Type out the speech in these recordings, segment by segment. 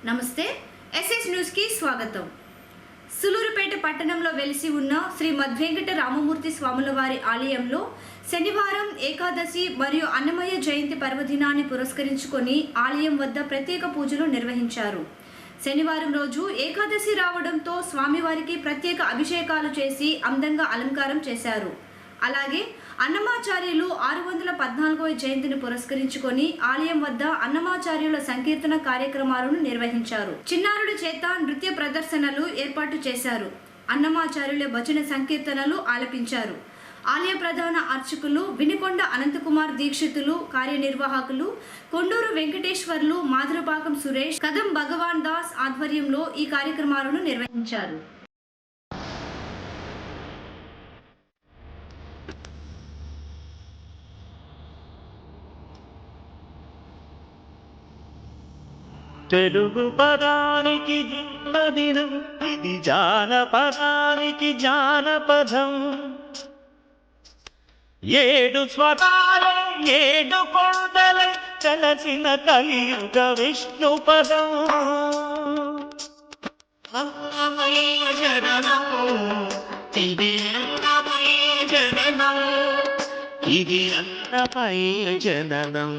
నమస్తే SS news కి స్వాగతం. సులూరుపేట పట్టణంలో వెలిసి ఉన్న శ్రీ మద్వేంకట రామమూర్తి స్వాముల వారి ఆలయంలో శనివారం ఏకాదశి మరియు అన్నమయ్య జయంతి పర్వదినాన్ని పురస్కరించుకొని ఆలయం వద్ద ప్రత్యేక పూజలు నిర్వహించారు. శనివారం రోజు ఏకాదశి రావడంతో స్వామివారికి ప్రత్యేక అభిషేకాలు చేసి అందంగా అలంకారం చేశారు. అలాగే అన్నమాచార్యులు 614వ జయంతిని పురస్కరించుకొని ఆలయం వద్ద అన్నమాచార్యుల సంకీర్తన కార్యక్రమాలను నిర్వహించారు. చిన్నారుల చేత నృత్య ప్రదర్శనలు ఏర్పాటు చేశారు. అన్నమాచార్యుల భజన సంకీర్తనలు ఆలపించారు. ఆలయ ప్రధాన అర్చకులు వినుకొండ అనంతకుమార్ దీక్షితులు, కార్యనిర్వాహకులు కొండూరు వెంకటేశ్వర్లు, మాధురపాకం సురేష్, కదం భగవాన్ దాస్ ఆధ్వర్యంలో ఈ కార్యక్రమాలను నిర్వహించారు. తెలుగు పదానికి జన్మదినం, ఇది జానపదానికి జానపదం. 7 స్వరాలు 7 కొండలు కలసిన కలియుగ విష్ణు పదం. అన్నమయ్య జననం, ఇది అన్నమయ్య జననం, ఇది అన్నమయ్య జననం.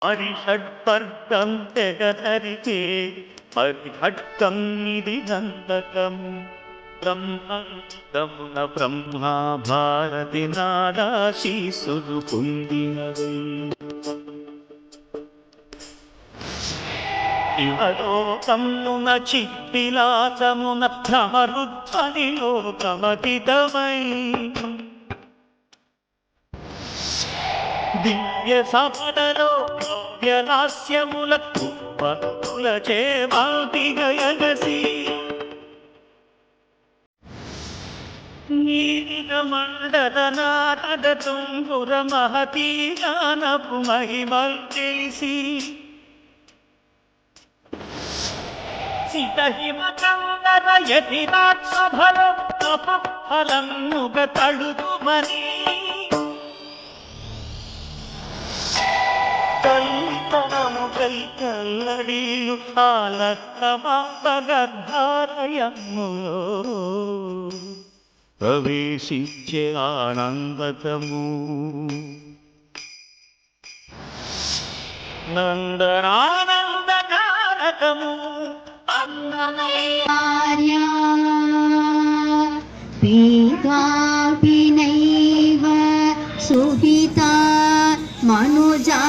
పరిషడ్వర్గం తెగధరితే పరిషడ్గం ఇది దంతకం. బ్రహ్మమున బ్రహ్మా భారతి నాదాశీసులు పొందినవై. ఇహలోకమున చిత్విలాసమున భ్రమరుధ్వనిలో కమతితమై. దివ్య సపదలో వ్యలాస్యములకు భక్తులచే మాటిగయగసి. నీలిన మండల నారద తుంగుర మహతీ గానపు మహిమల్ తెలిసి. సితహిమ కందర యతిరాట్ సభలో తపఫలముగ తడుదుమని. కల్పనము కల్కల్లడియు కాలక్రమాపగర్ధారయములో ప్రవేశించే ఆనందతము. నందనానందకారకము అన్నమయ్య పీతాపినైవ సుహితా మనుజా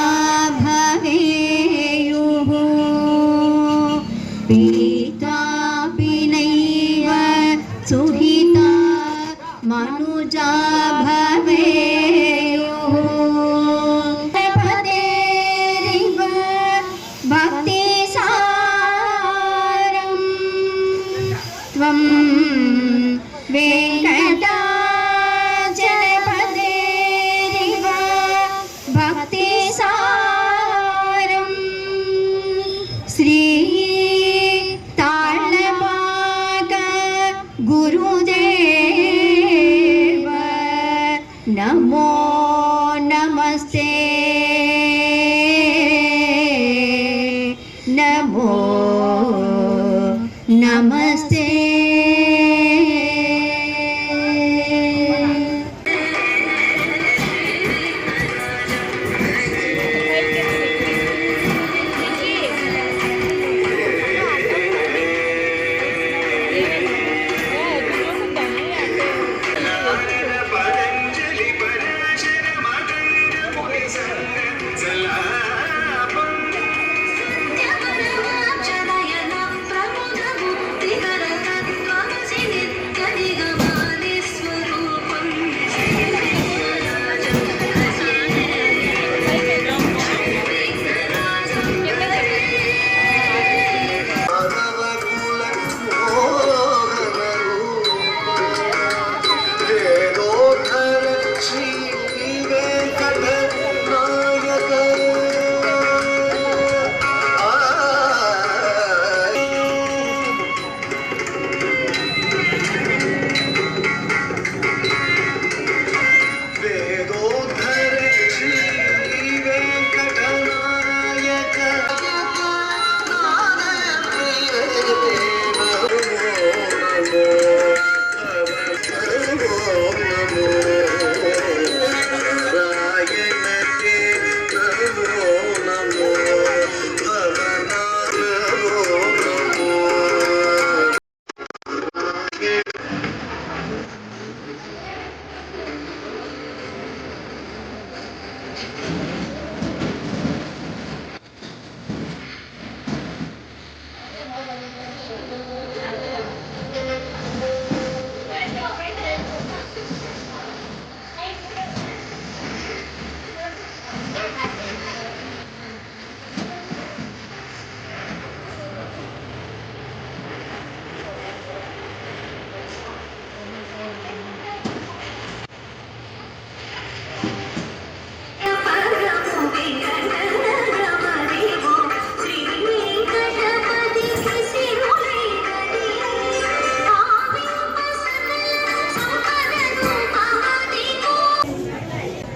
భవేయుః. పీతాపినైవ సుహితా మనుజా భవేయుః. పదేరివ భక్తి సారం త్వం వెంకటాచలపదేరివ భక్తి సారం. శ్రీ తాళపాక గురుదేవ నమో నమస్తే. నమో నమస్తే.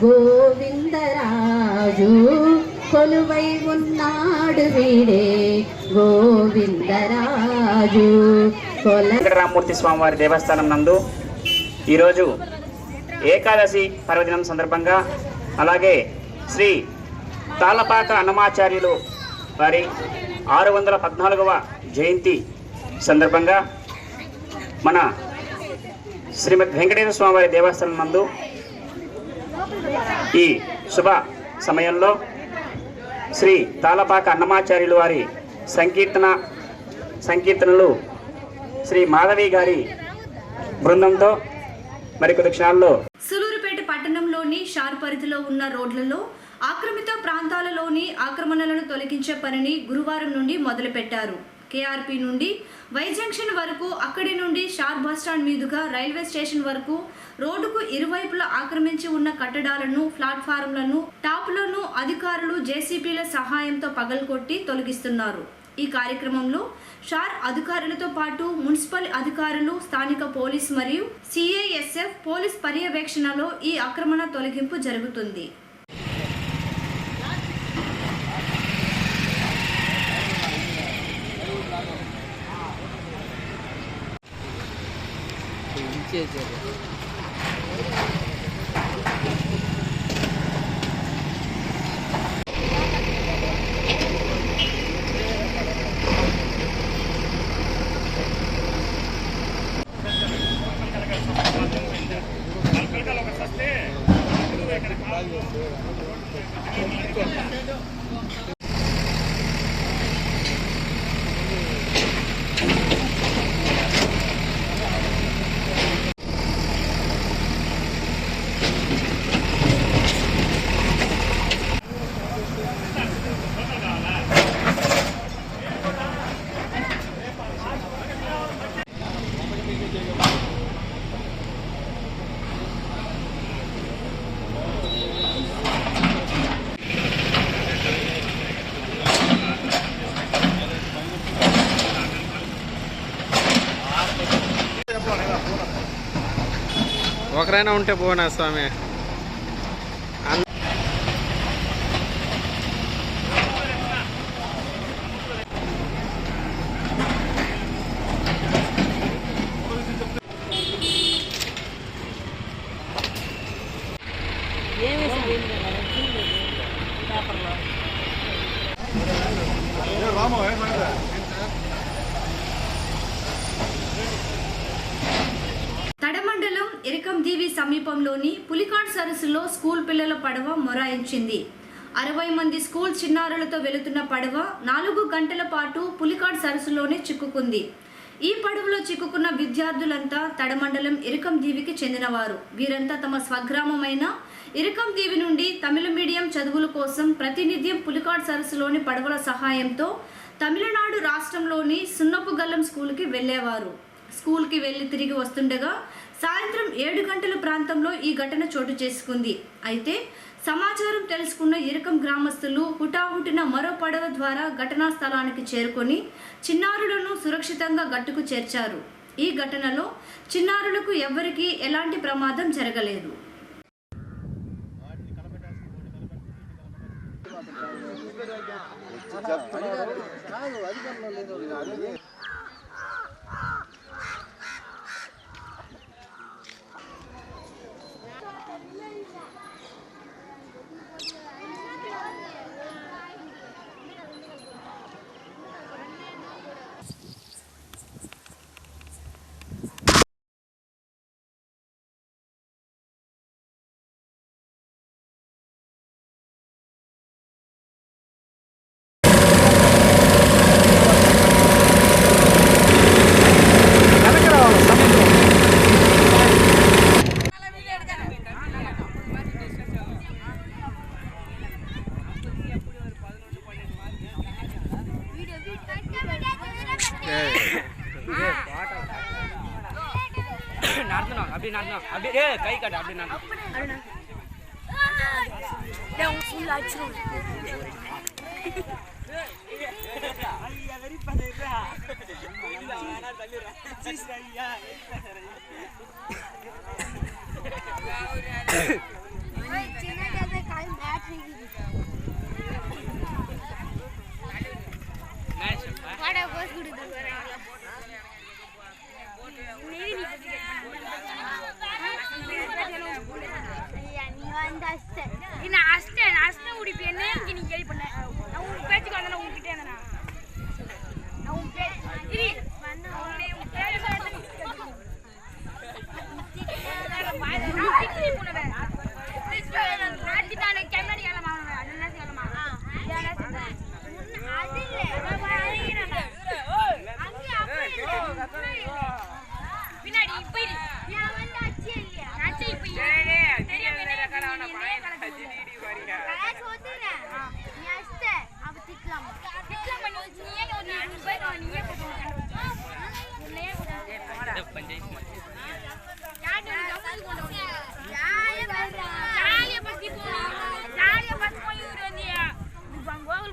గోవిందరాజు కొలువై ఉన్నాడు వీడే గోవిందరాజు వెంకటరామమూర్తి స్వామివారి దేవస్థానం నందు ఈరోజు ఏకాదశి పర్వదినం సందర్భంగా అలాగే శ్రీ తాళపాక అన్నమాచార్యులు వారి 614వ జయంతి సందర్భంగా మన శ్రీమద్ వెంకటేశ్వర స్వామివారి దేవస్థానం నందు ఈ శుభ సమయంలో శ్రీ తాళపాక అన్నమాచార్యులు వారి సంకీర్తనలు శ్రీ మాధవి గారి బృందంతో మరికొద్ది క్షణాల్లో సులూరుపేట పట్టణంలోని షార్ పరిధిలో ఉన్న రోడ్లలో ఆక్రమిత ప్రాంతాలలోని ఆక్రమణలను తొలగించే పనిని గురువారం నుండి మొదలుపెట్టారు. కేఆర్పి నుండి వై జంక్షన్ వరకు, అక్కడి నుండి షార్ బస్టాండ్ మీదుగా రైల్వే స్టేషన్ వరకు రోడ్డుకు ఇరువైపులా ఆక్రమించి ఉన్న కట్టడాలను, ప్లాట్ఫారంలను, టాపులను అధికారులు జేసీబీల సహాయంతో పగలగొట్టి తొలగిస్తున్నారు. ఈ కార్యక్రమంలో షార్ అధికారులతో పాటు మున్సిపల్ అధికారులు, స్థానిక పోలీస్ మరియు సిఐఎస్ఎఫ్ పోలీస్ పర్యవేక్షణలో ఈ ఆక్రమణ తొలగింపు జరుగుతుంది. ఒకరైనా ఉంటే పోనా స్వామి. తడమండలం ఇరకందీవి సమీపంలోని పులికాడ్ సరస్సులో స్కూల్ పిల్లల పడవ మొరాయించింది. 60 మంది స్కూల్ చిన్నారులతో వెళుతున్న పడవ 4 గంటల పాటు పులికాడ్ సరస్సులోనే చిక్కుకుంది. ఈ పడవలో చిక్కుకున్న విద్యార్థులంతా తడమండలం ఇరకందీవికి చెందినవారు. వీరంతా తమ స్వగ్రామమైన ఇరకందీవి నుండి తమిళ మీడియం చదువుల కోసం ప్రతినిత్యం పులికాడ్ సరస్సులోని పడవల సహాయంతో తమిళనాడు రాష్ట్రంలోని సున్నపుగల్లం స్కూల్కి వెళ్ళేవారు. స్కూల్కి వెళ్ళి తిరిగి వస్తుండగా సాయంత్రం 7 గంటల ప్రాంతంలో ఈ ఘటన చోటు చేసుకుంది. అయితే సమాచారం తెలుసుకున్న ఇరకం గ్రామస్తులు హుటాహుటిన మరో పడవ ద్వారా ఘటనా స్థలానికి చేరుకొని చిన్నారులను సురక్షితంగా గట్టుకు చేర్చారు. ఈ ఘటనలో చిన్నారులకు ఎవ్వరికీ ఎలాంటి ప్రమాదం జరగలేదు. அப்படி நடந்தோம் அப்படியே கை காட்டு அப்படி நடந்தோம் அஸ்டன் உடிப்பு என்ன நீ கேள்வி பண்ண நான் உன் பேச்சுக்கு வந்தேன் உங்ககிட்ட இருந்தேன் நான் உன் பின்னாடி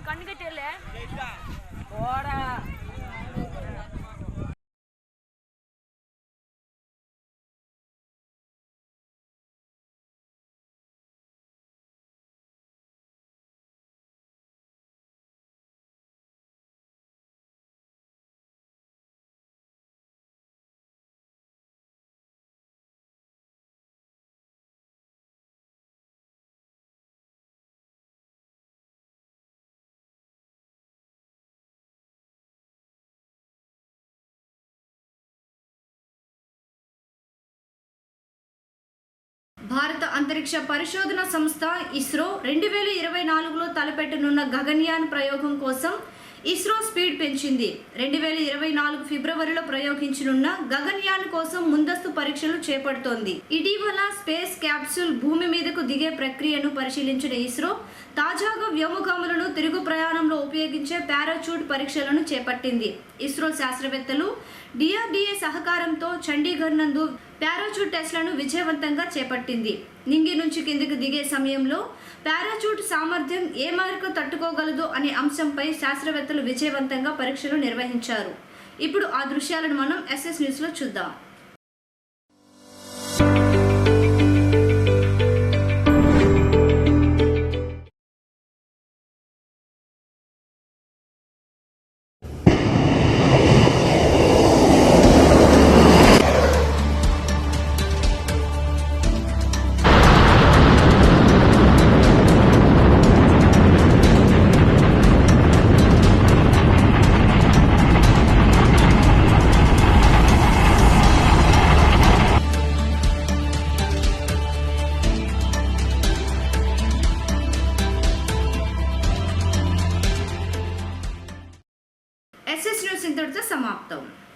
கண்ணுக்கு தெரியல భారత అంతరిక్ష పరిశోధన సంస్థ ఇస్రో 2024లో తలపెట్టనున్న గగన్యాన్ ప్రయోగం కోసం ఇస్రో స్పీడ్ పెంచింది. 2024 ఫిబ్రవరిలో ప్రయోగించనున్న గగన్యాన్ కోసం ముందస్తు పరీక్షలు చేపడుతోంది. ఇటీవల స్పేస్ క్యాప్సూల్ భూమి మీదకు దిగే ప్రక్రియను పరిశీలించిన ఇస్రో తాజాగా వ్యోమగాములను తిరుగు ప్రయాణంలో ఉపయోగించే పారాచూట్ పరీక్షలను చేపట్టింది. ఇస్రో శాస్త్రవేత్తలు డిఆర్డీఏ సహకారంతో చండీగఢ్ నందు పారాచూట్ టెస్ట్లను విజయవంతంగా చేపట్టింది. నింగి నుంచి కిందికి దిగే సమయంలో పారాచూట్ సామర్థ్యం ఏ మేరకు తట్టుకోగలదు అనే అంశంపై శాస్త్రవేత్తలు విజయవంతంగా పరీక్షలు నిర్వహించారు. ఇప్పుడు ఆ దృశ్యాలను మనం ఎస్ఎస్ న్యూస్లో చూద్దాం. ఎస్ఎస్ న్యూస్ ఇంతటితో సమాప్తం.